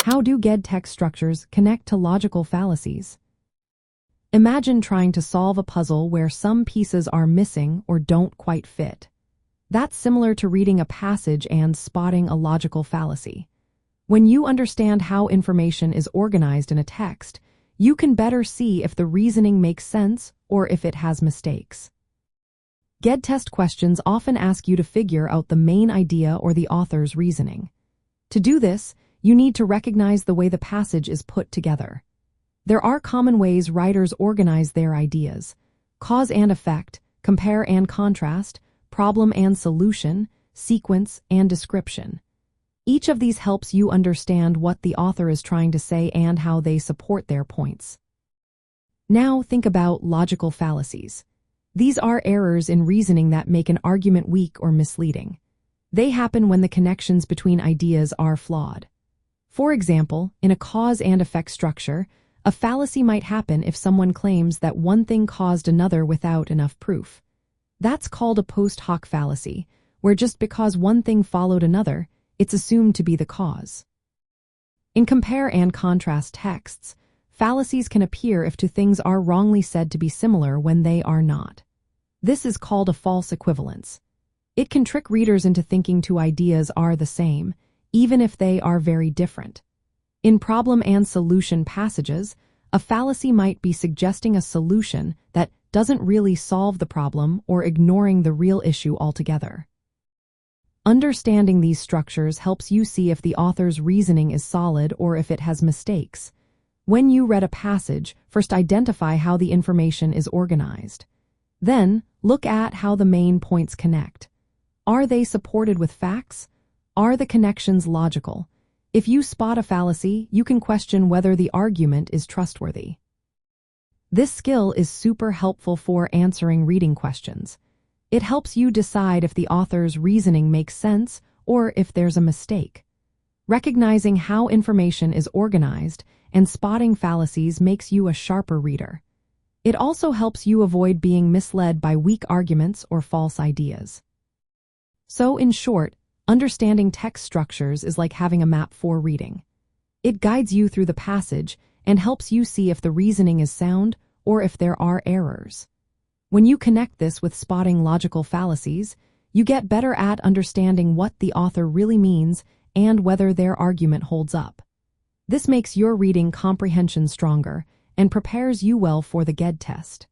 How do GED text structures connect to logical fallacies? Imagine trying to solve a puzzle where some pieces are missing or don't quite fit. That's similar to reading a passage and spotting a logical fallacy. When you understand how information is organized in a text, you can better see if the reasoning makes sense or if it has mistakes. GED test questions often ask you to figure out the main idea or the author's reasoning. To do this, you need to recognize the way the passage is put together. There are common ways writers organize their ideas: cause and effect, compare and contrast, problem and solution, sequence and description. Each of these helps you understand what the author is trying to say and how they support their points. Now think about logical fallacies. These are errors in reasoning that make an argument weak or misleading. They happen when the connections between ideas are flawed. For example, in a cause and effect structure, a fallacy might happen if someone claims that one thing caused another without enough proof. That's called a post hoc fallacy, where just because one thing followed another, it's assumed to be the cause. In compare and contrast texts, fallacies can appear if two things are wrongly said to be similar when they are not. This is called a false equivalence. It can trick readers into thinking two ideas are the same, even if they are very different. In problem and solution passages, a fallacy might be suggesting a solution that doesn't really solve the problem or ignoring the real issue altogether. Understanding these structures helps you see if the author's reasoning is solid or if it has mistakes. When you read a passage, first identify how the information is organized. Then, look at how the main points connect. Are they supported with facts? Are the connections logical? If you spot a fallacy, you can question whether the argument is trustworthy. This skill is super helpful for answering reading questions. It helps you decide if the author's reasoning makes sense or if there's a mistake. Recognizing how information is organized and spotting fallacies makes you a sharper reader. It also helps you avoid being misled by weak arguments or false ideas. So, in short, understanding text structures is like having a map for reading. It guides you through the passage and helps you see if the reasoning is sound or if there are errors. When you connect this with spotting logical fallacies, you get better at understanding what the author really means and whether their argument holds up. This makes your reading comprehension stronger and prepares you well for the GED test.